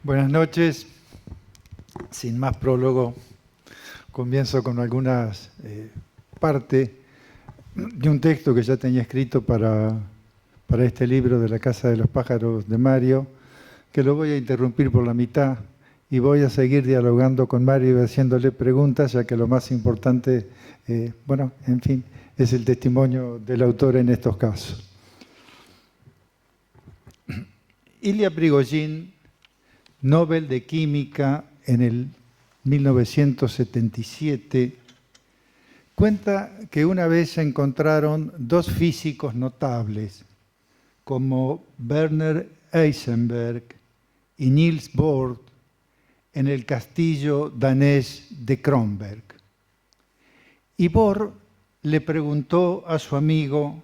Buenas noches. Sin más prólogo, comienzo con algunas partes de un texto que ya tenía escrito para este libro de La Casa de los Pájaros de Mario, que lo voy a interrumpir por la mitad y voy a seguir dialogando con Mario y haciéndole preguntas, ya que lo más importante, en fin, es el testimonio del autor en estos casos. Ilya Prigogine, Nobel de Química en el 1977, cuenta que una vez se encontraron dos físicos notables, como Werner Heisenberg y Niels Bohr, en el castillo danés de Kronberg. Y Bohr le preguntó a su amigo: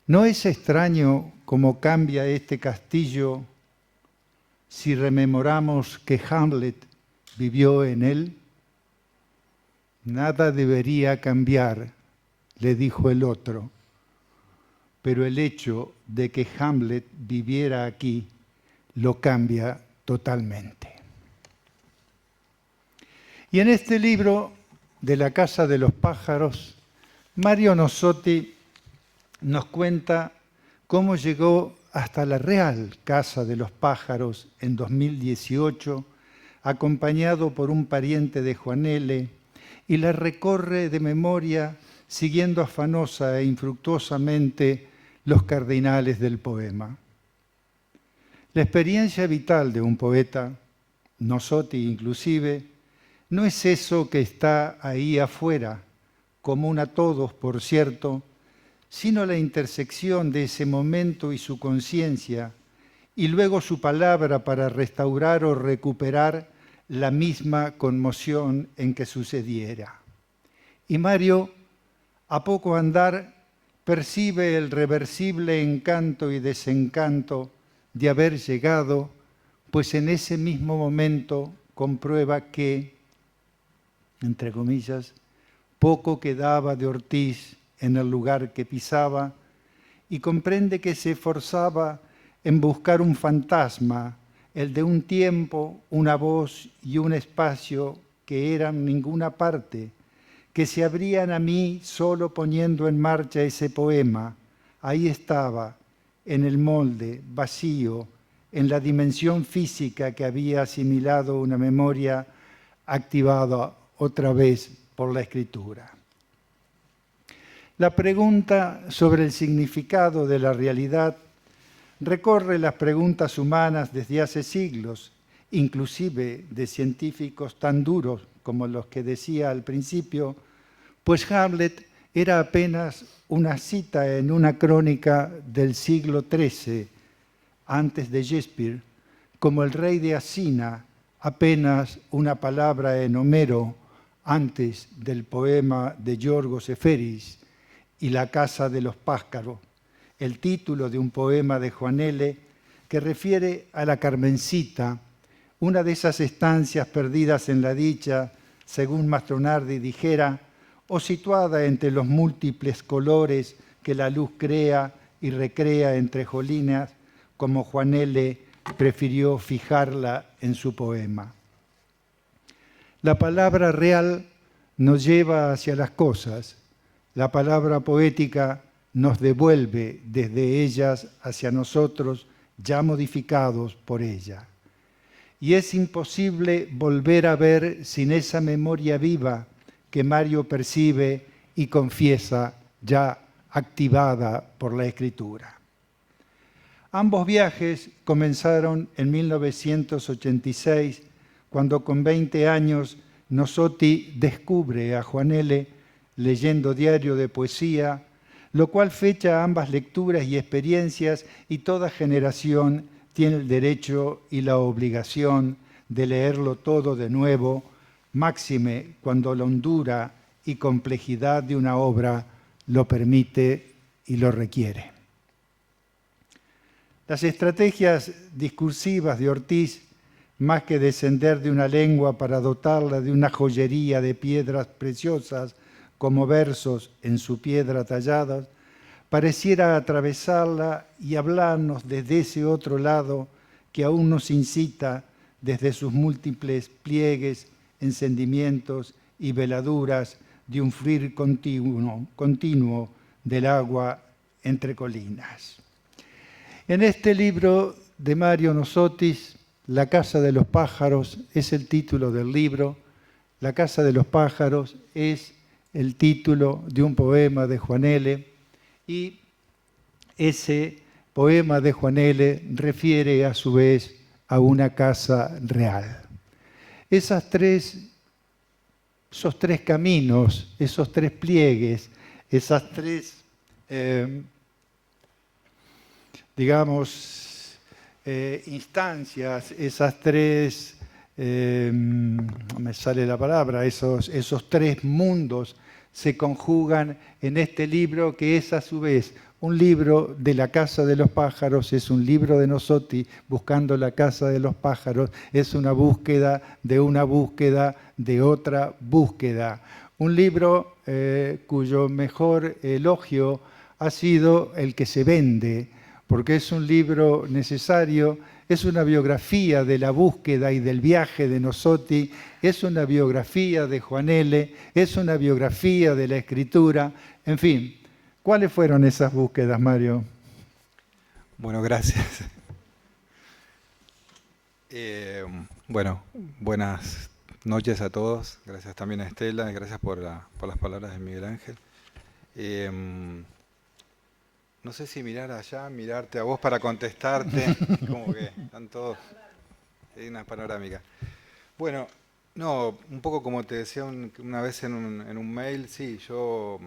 ¿no es extraño cómo cambia este castillo si rememoramos que Hamlet vivió en él? Nada debería cambiar, le dijo el otro, pero el hecho de que Hamlet viviera aquí lo cambia totalmente. Y en este libro de La Casa de los Pájaros, Mario Nossotti nos cuenta cómo llegó hasta la Real Casa de los Pájaros en 2018, acompañado por un pariente de Juan L., y la recorre de memoria, siguiendo afanosa e infructuosamente los cardinales del poema. La experiencia vital de un poeta, Nossotti inclusive, no es eso que está ahí afuera, común a todos, por cierto, sino la intersección de ese momento y su conciencia, y luego su palabra para restaurar o recuperar la misma conmoción en que sucediera. Y Mario, a poco andar, percibe el reversible encanto y desencanto de haber llegado, pues en ese mismo momento comprueba que, entre comillas, poco quedaba de Ortiz en el lugar que pisaba, y comprende que se esforzaba en buscar un fantasma, el de un tiempo, una voz y un espacio que eran ninguna parte, que se abrían a mí solo poniendo en marcha ese poema. Ahí estaba, en el molde, vacío, en la dimensión física que había asimilado una memoria activada otra vez por la escritura. La pregunta sobre el significado de la realidad recorre las preguntas humanas desde hace siglos, inclusive de científicos tan duros como los que decía al principio, pues Hamlet era apenas una cita en una crónica del siglo XIII, antes de Shakespeare, como el rey de Asina, apenas una palabra en Homero, antes del poema de Yorgos Seferis, y La Casa de los Pájaros, el título de un poema de Juan L. que refiere a la Carmencita, una de esas estancias perdidas en la dicha, según Mastronardi dijera, o situada entre los múltiples colores que la luz crea y recrea entre jolinas, como Juan L. prefirió fijarla en su poema. La palabra real nos lleva hacia las cosas. La palabra poética nos devuelve desde ellas hacia nosotros, ya modificados por ella. Y es imposible volver a ver sin esa memoria viva que Mario percibe y confiesa ya activada por la escritura. Ambos viajes comenzaron en 1986, cuando con 20 años Nossotti descubre a Juan L. leyendo diario de poesía, lo cual fecha ambas lecturas y experiencias, y toda generación tiene el derecho y la obligación de leerlo todo de nuevo, máxime cuando la hondura y complejidad de una obra lo permite y lo requiere. Las estrategias discursivas de Ortiz, más que descender de una lengua para dotarla de una joyería de piedras preciosas como versos en su piedra talladas, pareciera atravesarla y hablarnos desde ese otro lado que aún nos incita desde sus múltiples pliegues, encendimientos y veladuras de un fluir continuo del agua entre colinas. En este libro de Mario Nosotis, La casa de los pájaros es el título del libro. La casa de los pájaros es el título de un poema de Juan L. Y ese poema de Juan L. refiere a su vez a una casa real. Esos tres caminos, esos tres pliegues, esas tres, instancias, esas tres, me sale la palabra, esos tres mundos se conjugan en este libro que es a su vez un libro de la casa de los pájaros, es un libro de Nosotti buscando la casa de los pájaros, es una búsqueda de otra búsqueda. Un libro cuyo mejor elogio ha sido el que se vende, porque es un libro necesario, es una biografía de la búsqueda y del viaje de Nosotti, es una biografía de Juan L., es una biografía de la escritura, en fin. ¿Cuáles fueron esas búsquedas, Mario? Bueno, gracias. Buenas noches a todos. Gracias también a Estela y gracias por las palabras de Miguel Ángel. No sé si mirar allá, mirarte a vos para contestarte, como que están todos en una panorámica. Bueno, no, un poco como te decía una vez en un mail, sí, yo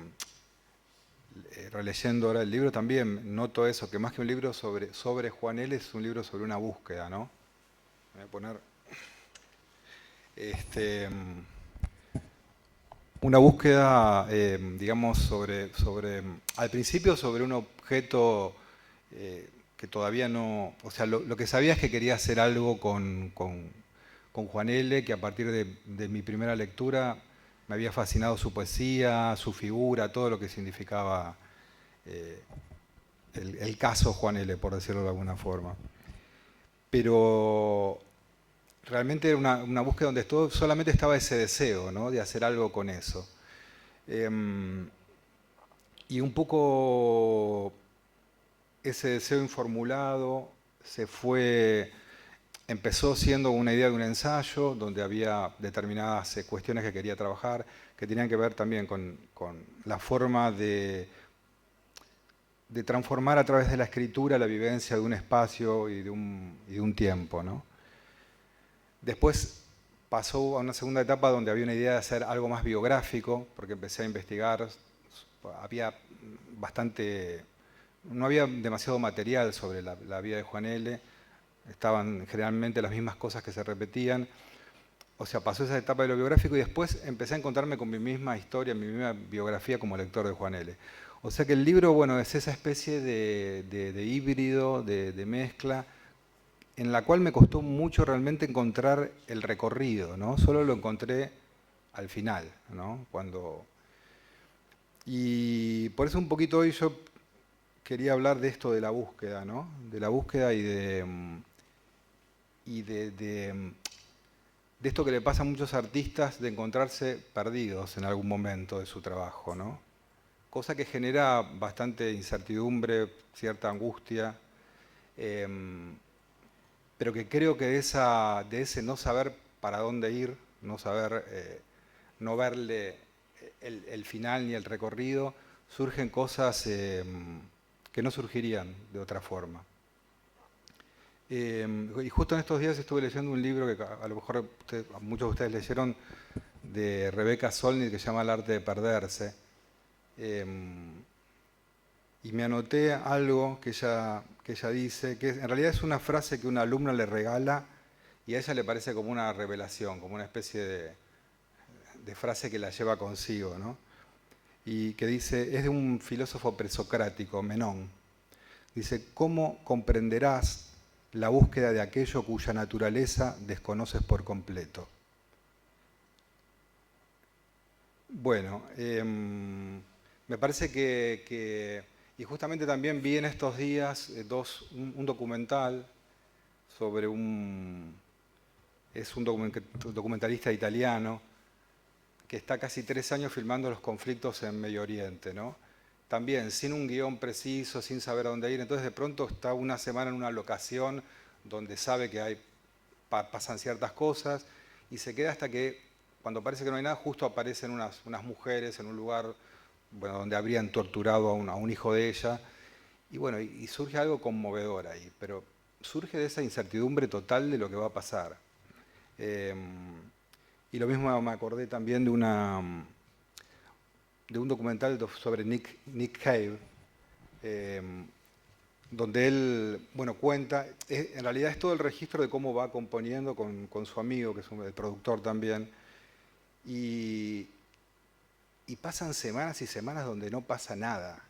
releyendo ahora el libro también noto eso, que más que un libro sobre Juan L. es un libro sobre una búsqueda, ¿no? Me voy a poner una búsqueda, digamos, al principio sobre un objeto que todavía no, o sea, lo que sabía es que quería hacer algo con Juan L., que a partir de mi primera lectura me había fascinado su poesía, su figura, todo lo que significaba el caso Juan L., por decirlo de alguna forma. Pero realmente era una búsqueda donde solamente estaba ese deseo, ¿no?, de hacer algo con eso. Y un poco ese deseo informulado empezó siendo una idea de un ensayo donde había determinadas cuestiones que quería trabajar, que tenían que ver también con la forma de transformar a través de la escritura la vivencia de un espacio y de un tiempo, ¿no? Después pasó a una segunda etapa donde había una idea de hacer algo más biográfico, porque empecé a investigar, no había demasiado material sobre la vida de Juan L., estaban generalmente las mismas cosas que se repetían. O sea, pasó esa etapa de lo biográfico y después empecé a encontrarme con mi misma historia, mi misma biografía como lector de Juan L. O sea que el libro, bueno, es esa especie de híbrido, de mezcla, en la cual me costó mucho realmente encontrar el recorrido, ¿no? Solo lo encontré al final, ¿no? Y por eso un poquito hoy yo quería hablar de esto de la búsqueda, ¿no? De la búsqueda y de esto que le pasa a muchos artistas de encontrarse perdidos en algún momento de su trabajo, ¿no? Cosa que genera bastante incertidumbre, cierta angustia, pero que creo que de ese no saber para dónde ir, no saber, no verle el final ni el recorrido, surgen cosas que no surgirían de otra forma. Y justo en estos días estuve leyendo un libro que a lo mejor muchos de ustedes leyeron, de Rebecca Solnit, que se llama El arte de perderse. Y me anoté algo que ella dice, que en realidad es una frase que una alumna le regala y a ella le parece como una revelación, como una especie de frase que la lleva consigo, ¿no? Y que dice, es de un filósofo presocrático, Menón. Dice, ¿cómo comprenderás la búsqueda de aquello cuya naturaleza desconoces por completo? Bueno, me parece y justamente también vi en estos días un documental sobre un es un documentalista italiano que está casi 3 años filmando los conflictos en Medio Oriente, ¿no? También sin un guión preciso, sin saber a dónde ir. Entonces de pronto está una semana en una locación donde sabe que pasan ciertas cosas y se queda hasta que, cuando parece que no hay nada, justo aparecen unas mujeres en un lugar, bueno, donde habrían torturado a un hijo de ella. Y bueno, y surge algo conmovedor ahí, pero surge de esa incertidumbre total de lo que va a pasar. Y lo mismo me acordé también de un documental sobre Nick Cave, donde él, bueno, cuenta, en realidad es todo el registro de cómo va componiendo con su amigo, que es el productor también, y, y pasan semanas y semanas donde no pasa nada,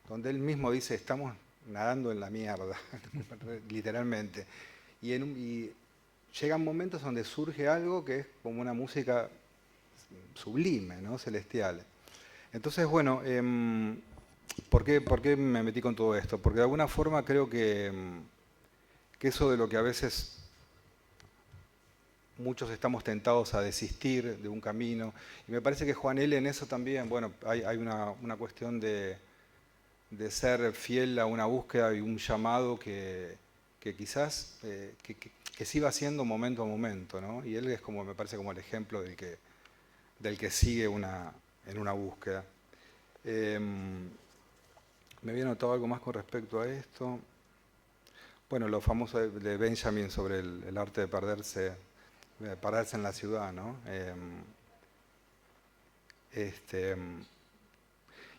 donde él mismo dice, estamos nadando en la mierda, literalmente. Y llegan momentos donde surge algo que es como una música sublime, ¿no? Celestial. Entonces, bueno, ¿por qué me metí con todo esto? Porque de alguna forma creo que eso de lo que a veces muchos estamos tentados a desistir de un camino, y me parece que Juan L. en eso también, bueno, hay una cuestión de ser fiel a una búsqueda y un llamado que quizás que sí va haciendo momento a momento, ¿no? Y él es como, me parece como el ejemplo del que sigue en una búsqueda. Me había notado algo más con respecto a esto. Bueno, lo famoso de Benjamin sobre el arte de perderse en la ciudad, ¿no?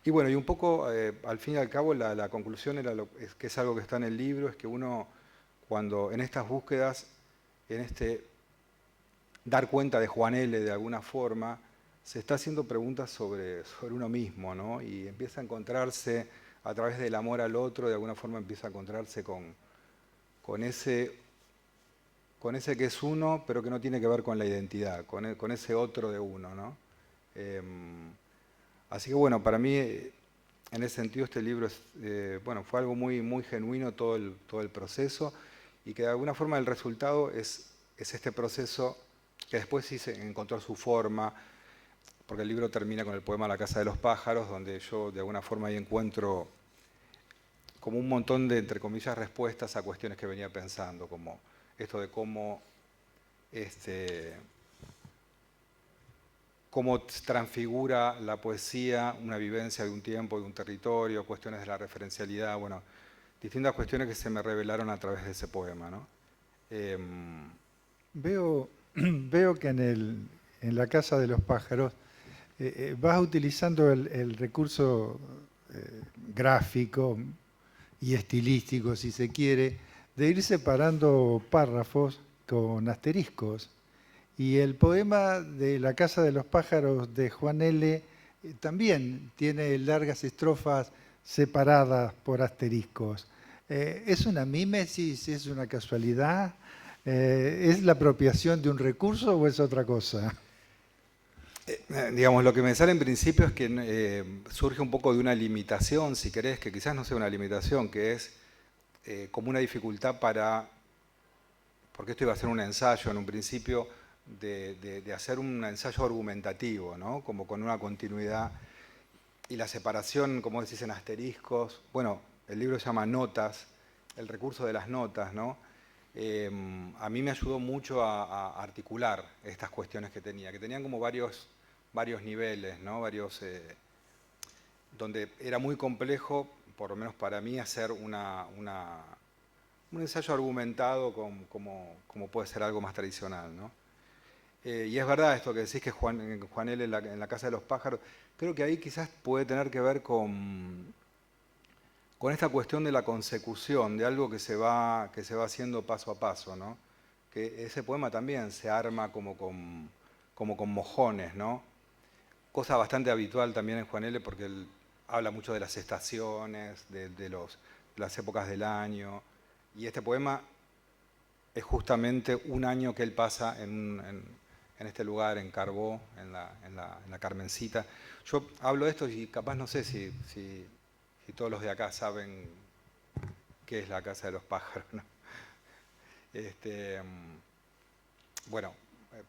Y bueno, y un poco, al fin y al cabo, la conclusión que es algo que está en el libro, es que uno, cuando en estas búsquedas, en este dar cuenta de Juan L. de alguna forma, se está haciendo preguntas sobre uno mismo, ¿no? Y empieza a encontrarse, a través del amor al otro, de alguna forma empieza a encontrarse con ese que es uno, pero que no tiene que ver con la identidad, con ese otro de uno, ¿no? Así que bueno, para mí, en ese sentido, este libro bueno, fue algo muy, muy genuino todo el proceso, y que de alguna forma el resultado es este proceso que después sí se encontró su forma, porque el libro termina con el poema La casa de los pájaros, donde yo de alguna forma ahí encuentro como un montón de, entre comillas, respuestas a cuestiones que venía pensando, como esto de cómo transfigura la poesía una vivencia de un tiempo, de un territorio, cuestiones de la referencialidad, bueno, distintas cuestiones que se me revelaron a través de ese poema, ¿no? Veo que en la Casa de los Pájaros vas utilizando el recurso gráfico y estilístico, si se quiere, de ir separando párrafos con asteriscos. Y el poema de La Casa de los Pájaros de Juan L. También tiene largas estrofas separadas por asteriscos. ¿Es una mímesis? ¿Es una casualidad? ¿Es la apropiación de un recurso o es otra cosa? Digamos, lo que me sale en principio es que surge un poco de una limitación, si querés, que quizás no sea una limitación, que es como una dificultad porque esto iba a ser un ensayo en un principio, de hacer un ensayo argumentativo, ¿no? Como con una continuidad, y la separación, como decís, en asteriscos. Bueno, el libro se llama Notas, el recurso de las notas, ¿no? A mí me ayudó mucho a articular estas cuestiones que tenían como varios niveles, ¿no? Donde era muy complejo, por lo menos para mí, hacer un ensayo argumentado como puede ser algo más tradicional, ¿no? Y es verdad esto que decís, que Juan L. en la Casa de los Pájaros, creo que ahí quizás puede tener que ver con esta cuestión de la consecución, de algo que se va haciendo paso a paso, ¿no? Que ese poema también se arma como con mojones, ¿no? Cosa bastante habitual también en Juan L. porque él habla mucho de las estaciones, de las épocas del año, y este poema es justamente un año que él pasa en este lugar, en Carbó, en la Carmencita. Yo hablo de esto y capaz no sé si todos los de acá saben qué es la Casa de los Pájaros, ¿no? bueno,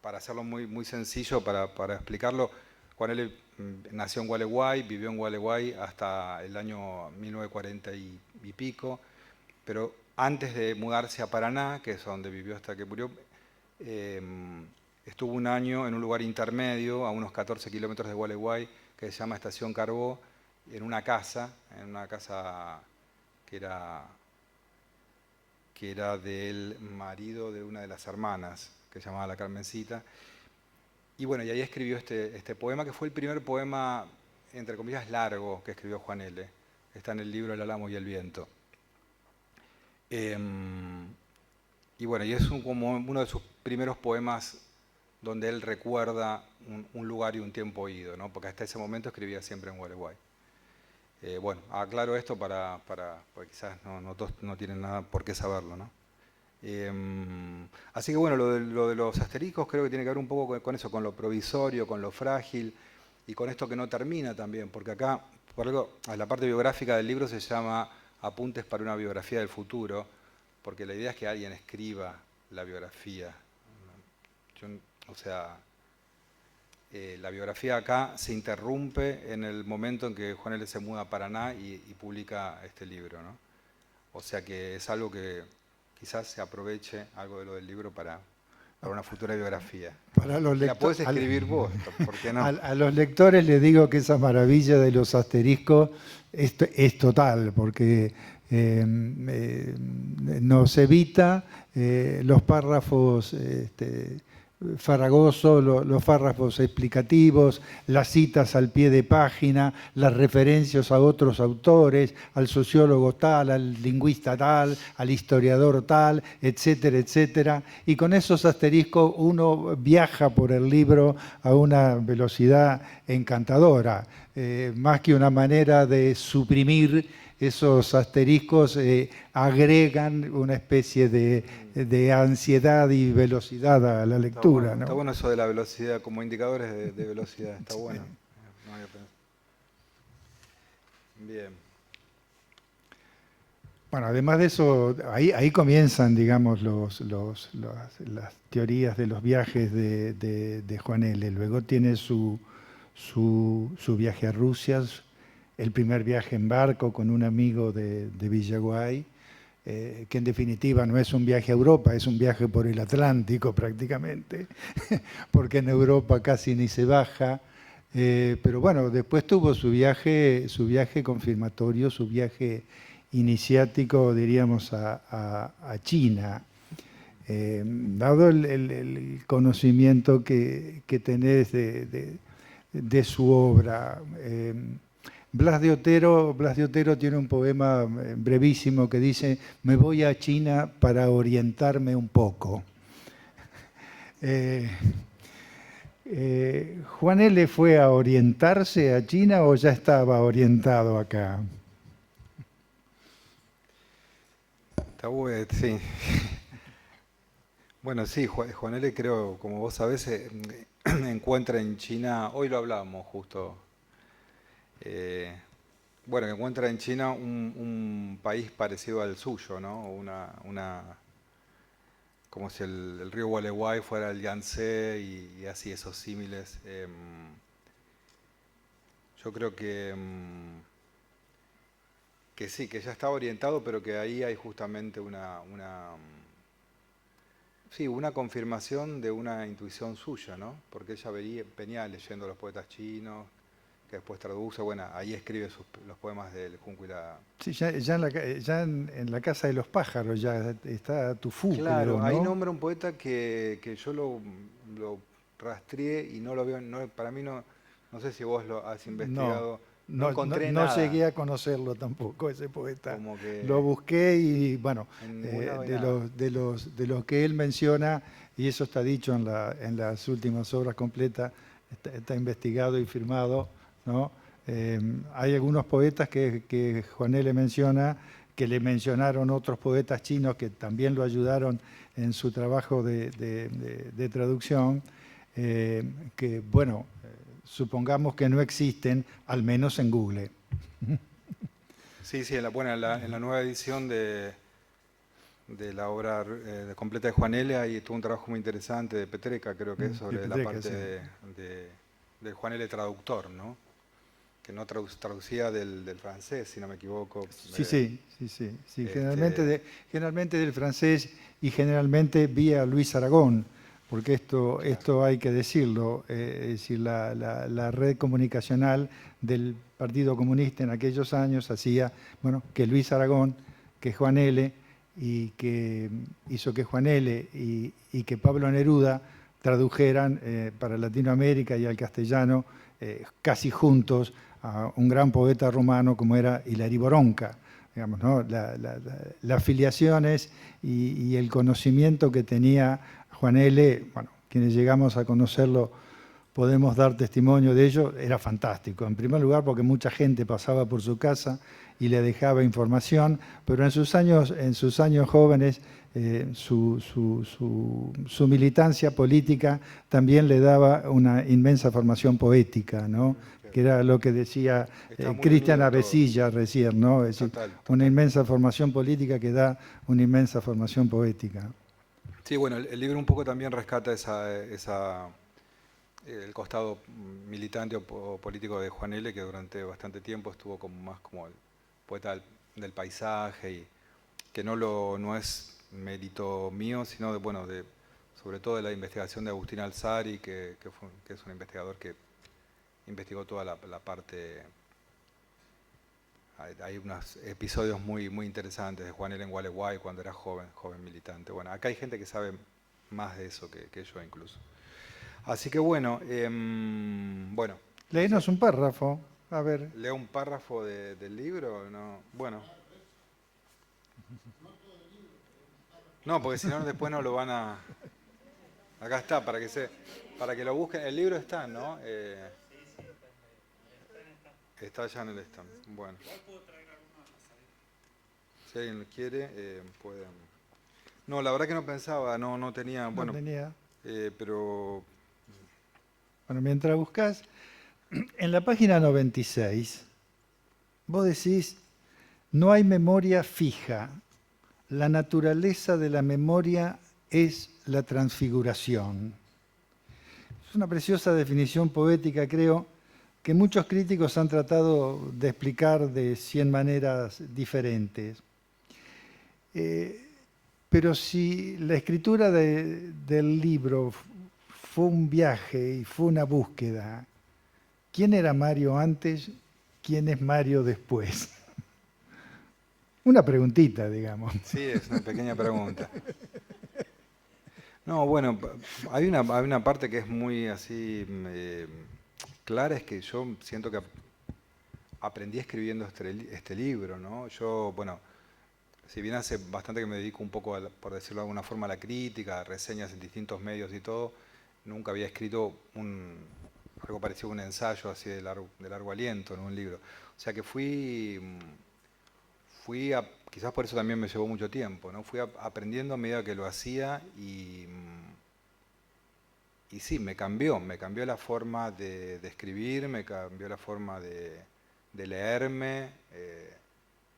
para hacerlo muy sencillo, para explicarlo, Juan L. nació en Gualeguay, vivió en Gualeguay hasta el año 1940 y pico, pero antes de mudarse a Paraná, que es donde vivió hasta que murió, estuvo un año en un lugar intermedio, a unos 14 kilómetros de Gualeguay, que se llama Estación Carbó, en una casa que era del marido de una de las hermanas, que se llamaba La Carmencita. Y bueno, y ahí escribió este poema, que fue el primer poema, entre comillas, largo que escribió Juan L. Está en el libro El Álamo y el Viento. Y bueno, y es como uno de sus primeros poemas donde él recuerda un lugar y un tiempo ido, ¿no? Porque hasta ese momento escribía siempre en Gualeguay. Bueno, aclaro esto porque quizás todos no tienen nada por qué saberlo, ¿no? Así que bueno, lo de los asteriscos creo que tiene que ver un poco con eso, con lo provisorio, con lo frágil y con esto que no termina también, porque acá, por algo, la parte biográfica del libro se llama Apuntes para una biografía del futuro, porque la idea es que alguien escriba la biografía. O sea, la biografía acá se interrumpe en el momento en que Juan L. se muda a Paraná y publica este libro, ¿no? O sea que es algo que quizás se aproveche algo de lo del libro para una futura biografía. Para los La podés escribir vos, ¿por qué no? A los lectores les digo que esa maravilla de los asteriscos es total, porque nos evita los párrafos farragosos, los párrafos explicativos, las citas al pie de página, las referencias a otros autores, al sociólogo tal, al lingüista tal, al historiador tal, etcétera, etcétera. Y con esos asteriscos uno viaja por el libro a una velocidad encantadora, más que una manera de suprimir. Esos asteriscos agregan una especie de ansiedad y velocidad a la lectura. Está bueno eso de la velocidad, como indicadores de velocidad, está bueno. No había pensado. Bien. Bueno, además de eso, ahí comienzan, digamos, las teorías de los viajes de Juan L. Luego tiene su viaje a Rusia, el primer viaje en barco con un amigo de Villaguay, que en definitiva no es un viaje a Europa, es un viaje por el Atlántico prácticamente, porque en Europa casi ni se baja. Pero bueno, después tuvo su viaje confirmatorio, su viaje iniciático, diríamos, a China. Dado el conocimiento que tenés de su obra, Blas de Otero tiene un poema brevísimo que dice: me voy a China para orientarme un poco. ¿Juan L. fue a orientarse a China o ya estaba orientado acá? Está bueno, sí. Bueno, sí, Juan L. creo, como vos sabés, encuentra en China, hoy lo hablamos justo, bueno, que encuentra en China un país parecido al suyo, ¿no? Como si el río Gualeguay fuera el Yangtze y así esos símiles. Yo creo que sí, que ya estaba orientado, pero que ahí hay justamente una confirmación de una intuición suya, ¿no? Porque ella venía leyendo a los poetas chinos, que después traduce, bueno, ahí escribe los poemas del Junco y la... Sí, ya en la Casa de los Pájaros ya está Tufú, Claro, creo, ¿no? ahí nombra un poeta que yo lo rastreé y no lo veo, para mí no sé si vos lo has investigado. No encontré nada. No llegué a conocerlo tampoco, ese poeta. Como que lo busqué y, bueno, de de los que él menciona, y eso está dicho en las últimas obras completas, está investigado y firmado, ¿no? Hay algunos poetas que Juan L. menciona, que le mencionaron otros poetas chinos que también lo ayudaron en su trabajo de traducción, que, bueno, supongamos que no existen, al menos en Google. Sí, en la nueva edición de de la obra completa de Juan L. Ahí tuvo un trabajo muy interesante de Petreca, creo que es, sobre de la Petreca, parte sí. de Juan L. traductor, ¿no? Que no traducía del francés, si no me equivoco. Sí. Este, Generalmente del francés y generalmente vía Luis Aragón, porque claro, esto hay que decirlo, es decir, la red comunicacional del Partido Comunista en aquellos años hacía, bueno, que Luis Aragón, que Juan L., y que hizo que Juan L. y que Pablo Neruda tradujeran para Latinoamérica y al castellano casi juntos a un gran poeta rumano como era Hilari Boronca. Digamos, ¿no? Las afiliaciones y el conocimiento que tenía Juan L., bueno, quienes llegamos a conocerlo podemos dar testimonio de ello, era fantástico. En primer lugar porque mucha gente pasaba por su casa y le dejaba información, pero en sus años jóvenes su militancia política también le daba una inmensa formación poética, ¿no? Que era lo que decía está muy Cristian unido todo. Avesilla recién, ¿no? Es decir, Total, una total. inmensa formación política que da una inmensa formación poética. Sí, bueno, el libro un poco también rescata el costado militante o político de Juan L., que durante bastante tiempo estuvo como más como el poeta del paisaje, y que no es mérito mío, sino sobre todo de la investigación de Agustín Alzari, que es un investigador que investigó toda la parte. Hay unos episodios muy interesantes de Juan L. en Gualeguay cuando era joven militante. Bueno, acá hay gente que sabe más de eso que yo incluso. Así que bueno, no sé, Léenos un párrafo, a ver. leo un párrafo del libro, ¿no? Bueno, no, porque si no después no lo van a. Acá está, para que lo busquen. El libro está, ¿no? Está allá en el stand. Bueno, si alguien lo quiere, pueden. No, la verdad que no pensaba, no tenía, No bueno, tenía. pero Bueno, mientras buscas, en la página 96, vos decís, no hay memoria fija. La naturaleza de la memoria es la transfiguración. Es una preciosa definición poética, creo, que muchos críticos han tratado de explicar de 100 maneras diferentes. Pero si la escritura del libro fue un viaje y fue una búsqueda, ¿quién era Mario antes? ¿Quién es Mario después? Una preguntita, digamos. sí, es una pequeña pregunta. No, bueno, hay una parte que es muy así clara, es que yo siento que aprendí escribiendo este libro, ¿no? Yo, bueno, si bien hace bastante que me dedico un poco, por decirlo de alguna forma, a la crítica, a reseñas en distintos medios y todo, nunca había escrito algo parecido a un ensayo así de largo aliento en un libro. O sea que quizás por eso también me llevó mucho tiempo, ¿no? Fui aprendiendo a medida que lo hacía y sí, me cambió la forma de escribir, me cambió la forma de leerme,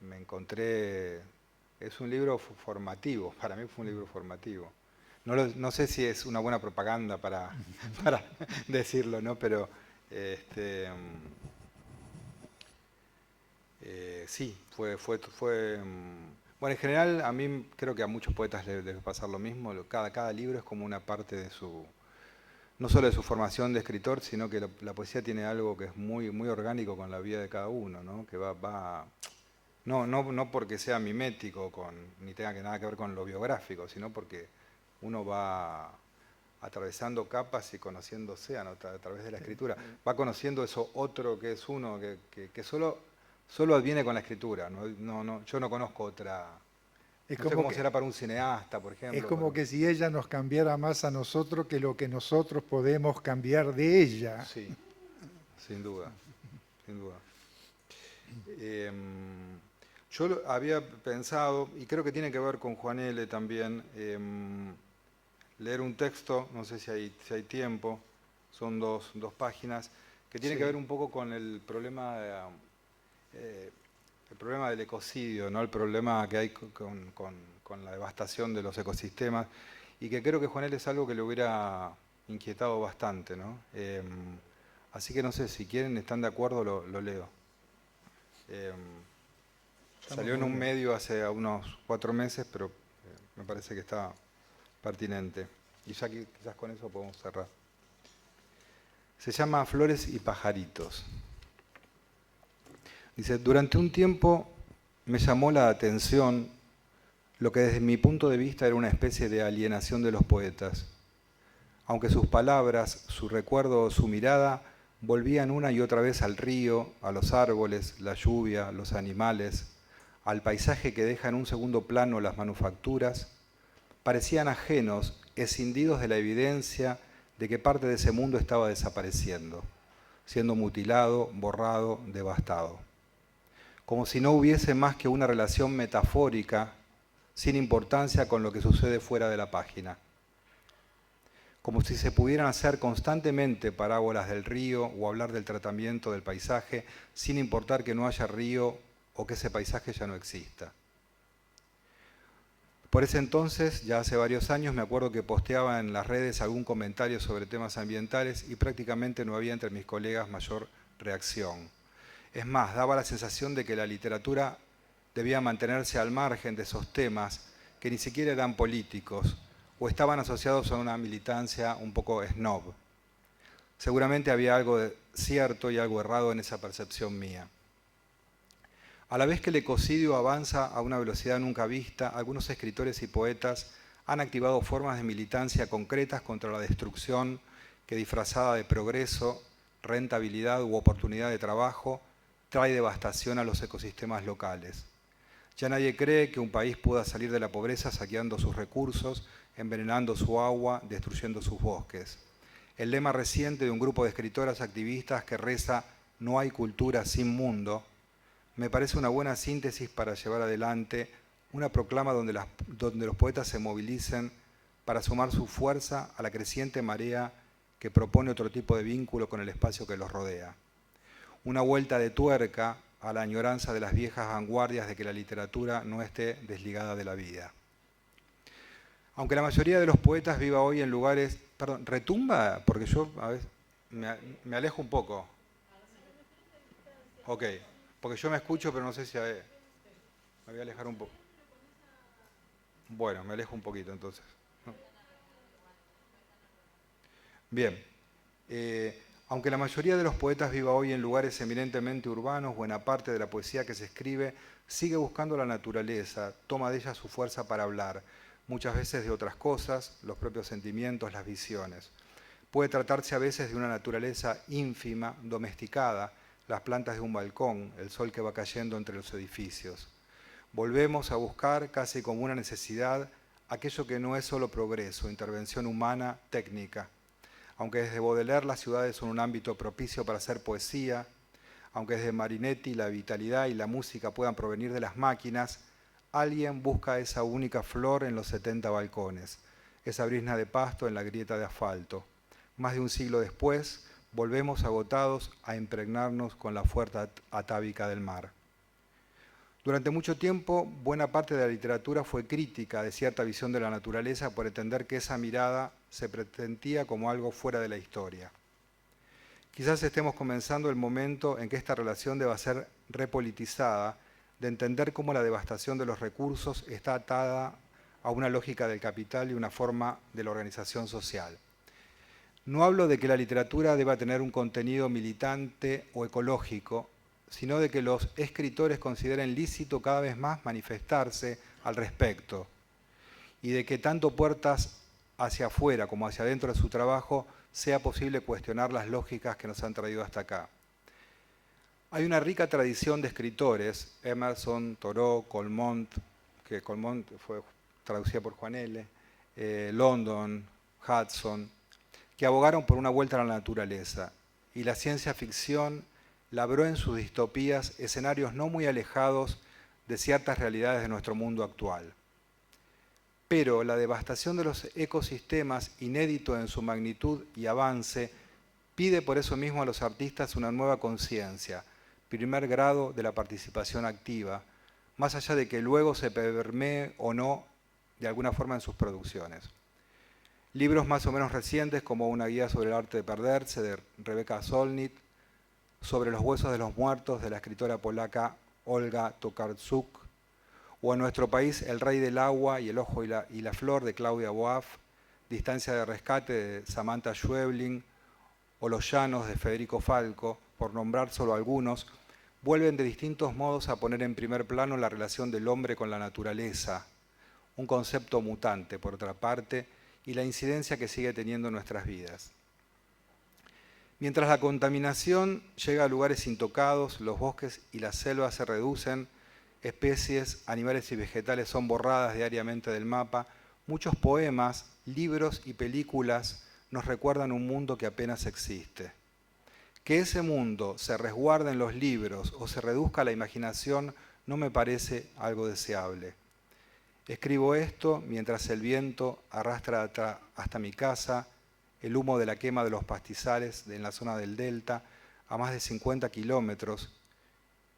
me encontré, es un libro formativo, para mí fue un libro formativo. No sé si es una buena propaganda para decirlo, ¿no? Pero este, sí, bueno, en general a mí creo que a muchos poetas les debe pasar lo mismo, cada libro es como una parte de no solo de su formación de escritor, sino que la poesía tiene algo que es muy orgánico con la vida de cada uno, ¿no? Que no porque sea mimético ni tenga nada que ver con lo biográfico, sino porque uno va atravesando capas y conociéndose a través de la escritura. Va conociendo eso otro que es uno, que solo adviene con la escritura. Yo no conozco otra. Es No sé como cómo que, será para un cineasta, por es ejemplo. como que si ella nos cambiara más a nosotros que lo que nosotros podemos cambiar de ella. Sí, sin duda, sin duda. Yo había pensado, y creo que tiene que ver con Juan L. también, leer un texto, no sé si hay tiempo, son dos páginas, que tiene que Sí. ver un poco con el problema del ecocidio, ¿no? El problema que hay con la devastación de los ecosistemas, y que creo que Juan L. es algo que le hubiera inquietado bastante, ¿no? Así que no sé, si quieren, están de acuerdo, lo leo. Salió en un medio hace unos 4 meses, pero me parece que está pertinente. Y ya que quizás con eso podemos cerrar. Se llama Flores y pajaritos. Dice, durante un tiempo me llamó la atención lo que desde mi punto de vista era una especie de alienación de los poetas. Aunque sus palabras, su recuerdo o su mirada volvían una y otra vez al río, a los árboles, la lluvia, los animales, al paisaje que deja en un segundo plano las manufacturas, parecían ajenos, escindidos de la evidencia de que parte de ese mundo estaba desapareciendo, siendo mutilado, borrado, devastado. Como si no hubiese más que una relación metafórica, sin importancia con lo que sucede fuera de la página. Como si se pudieran hacer constantemente parábolas del río o hablar del tratamiento del paisaje, sin importar que no haya río o que ese paisaje ya no exista. Por ese entonces, ya hace varios años, me acuerdo que posteaba en las redes algún comentario sobre temas ambientales y prácticamente no había entre mis colegas mayor reacción. Es más, daba la sensación de que la literatura debía mantenerse al margen de esos temas que ni siquiera eran políticos o estaban asociados a una militancia un poco snob. Seguramente había algo de cierto y algo errado en esa percepción mía. A la vez que el ecocidio avanza a una velocidad nunca vista, algunos escritores y poetas han activado formas de militancia concretas contra la destrucción que, disfrazada de progreso, rentabilidad u oportunidad de trabajo, trae devastación a los ecosistemas locales. Ya nadie cree que un país pueda salir de la pobreza saqueando sus recursos, envenenando su agua, destruyendo sus bosques. El lema reciente de un grupo de escritoras activistas que reza "No hay cultura sin mundo" me parece una buena síntesis para llevar adelante una proclama donde los poetas se movilicen para sumar su fuerza a la creciente marea que propone otro tipo de vínculo con el espacio que los rodea. Una vuelta de tuerca a la añoranza de las viejas vanguardias de que la literatura no esté desligada de la vida. Aunque la mayoría de los poetas viva hoy en lugares... Perdón, ¿retumba? Porque yo a veces me alejo un poco. Ok, porque yo me escucho, pero no sé si... me voy a alejar un poco. Bueno, me alejo un poquito entonces. Bien. Aunque la mayoría de los poetas viva hoy en lugares eminentemente urbanos, buena parte de la poesía que se escribe sigue buscando la naturaleza, toma de ella su fuerza para hablar, muchas veces de otras cosas, los propios sentimientos, las visiones. Puede tratarse a veces de una naturaleza ínfima, domesticada, las plantas de un balcón, el sol que va cayendo entre los edificios. Volvemos a buscar, casi como una necesidad, aquello que no es solo progreso, intervención humana, técnica. Aunque desde Baudelaire las ciudades son un ámbito propicio para hacer poesía, aunque desde Marinetti la vitalidad y la música puedan provenir de las máquinas, alguien busca esa única flor en los 70 balcones, esa brizna de pasto en la grieta de asfalto. Más de un siglo después, volvemos agotados a impregnarnos con la fuerza atávica del mar. Durante mucho tiempo, buena parte de la literatura fue crítica de cierta visión de la naturaleza por entender que esa mirada se pretendía como algo fuera de la historia. Quizás estemos comenzando el momento en que esta relación deba ser repolitizada, de entender cómo la devastación de los recursos está atada a una lógica del capital y una forma de la organización social. No hablo de que la literatura deba tener un contenido militante o ecológico, sino de que los escritores consideren lícito cada vez más manifestarse al respecto y de que tanto puertas hacia afuera como hacia adentro de su trabajo sea posible cuestionar las lógicas que nos han traído hasta acá. Hay una rica tradición de escritores, Emerson, Thoreau, Colmont, que Colmont fue traducida por Juan L., London, Hudson, que abogaron por una vuelta a la naturaleza, y la ciencia ficción labró en sus distopías escenarios no muy alejados de ciertas realidades de nuestro mundo actual. Pero la devastación de los ecosistemas, inédito en su magnitud y avance, pide por eso mismo a los artistas una nueva conciencia, primer grado de la participación activa, más allá de que luego se permee o no de alguna forma en sus producciones. Libros más o menos recientes como Una guía sobre el arte de perderse de Rebecca Solnit, Sobre los huesos de los muertos de la escritora polaca Olga Tokarczuk, o en nuestro país El rey del agua y el ojo y la flor de Claudia Boaf, Distancia de rescate de Samantha Schweblin, o Los llanos de Federico Falco, por nombrar solo algunos, vuelven de distintos modos a poner en primer plano la relación del hombre con la naturaleza, un concepto mutante, por otra parte, y la incidencia que sigue teniendo en nuestras vidas. Mientras la contaminación llega a lugares intocados, los bosques y las selvas se reducen, especies, animales y vegetales son borradas diariamente del mapa, muchos poemas, libros y películas nos recuerdan un mundo que apenas existe. Que ese mundo se resguarde en los libros o se reduzca a la imaginación no me parece algo deseable. Escribo esto mientras el viento arrastra hasta mi casa el humo de la quema de los pastizales en la zona del Delta a más de 50 kilómetros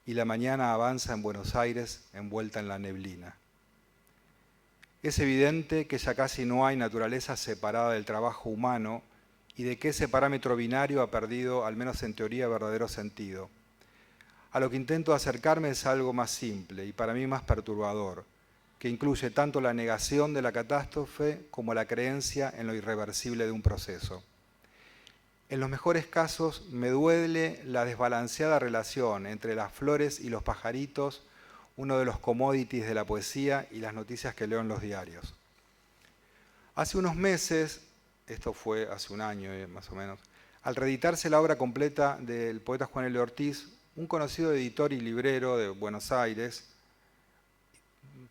y la mañana avanza en Buenos Aires envuelta en la neblina. Es evidente que ya casi no hay naturaleza separada del trabajo humano y de que ese parámetro binario ha perdido, al menos en teoría, verdadero sentido. A lo que intento acercarme es algo más simple y para mí más perturbador, que incluye tanto la negación de la catástrofe como la creencia en lo irreversible de un proceso. En los mejores casos me duele la desbalanceada relación entre las flores y los pajaritos, uno de los commodities de la poesía y las noticias que leo en los diarios. Hace unos meses, esto fue hace un año más o menos, al reeditarse la obra completa del poeta Juan L. Ortiz, un conocido editor y librero de Buenos Aires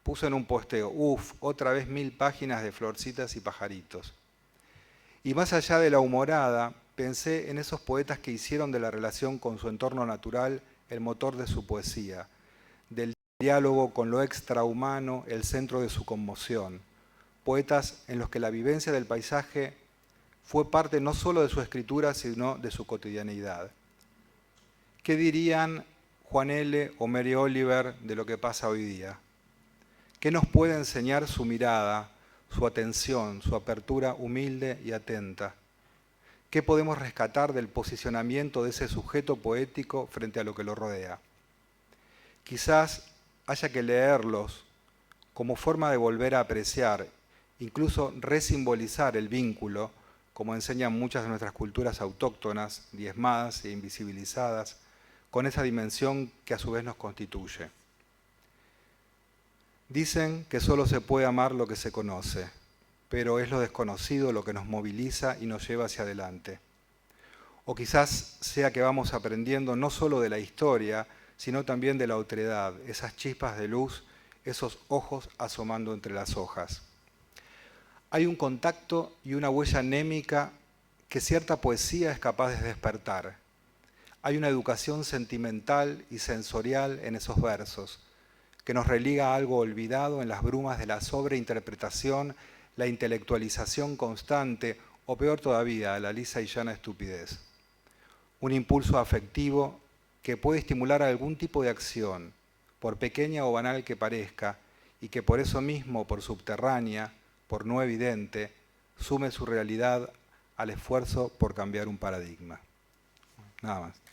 puso en un posteo, otra vez 1000 páginas de florcitas y pajaritos. Y más allá de la humorada, pensé en esos poetas que hicieron de la relación con su entorno natural el motor de su poesía, del diálogo con lo extrahumano el centro de su conmoción. Poetas en los que la vivencia del paisaje fue parte no solo de su escritura, sino de su cotidianeidad. ¿Qué dirían Juan L. o Mary Oliver de lo que pasa hoy día? ¿Qué nos puede enseñar su mirada, su atención, su apertura humilde y atenta? ¿Qué podemos rescatar del posicionamiento de ese sujeto poético frente a lo que lo rodea? Quizás haya que leerlos como forma de volver a apreciar, incluso resimbolizar el vínculo, como enseñan muchas de nuestras culturas autóctonas, diezmadas e invisibilizadas, con esa dimensión que a su vez nos constituye. Dicen que solo se puede amar lo que se conoce, pero es lo desconocido lo que nos moviliza y nos lleva hacia adelante. O quizás sea que vamos aprendiendo no solo de la historia, sino también de la otredad, esas chispas de luz, esos ojos asomando entre las hojas. Hay un contacto y una huella anémica que cierta poesía es capaz de despertar. Hay una educación sentimental y sensorial en esos versos, que nos religa a algo olvidado en las brumas de la sobreinterpretación, la intelectualización constante, o peor todavía, la lisa y llana estupidez. Un impulso afectivo que puede estimular algún tipo de acción, por pequeña o banal que parezca, y que por eso mismo, por subterránea, por no evidente, sume su realidad al esfuerzo por cambiar un paradigma. Nada más.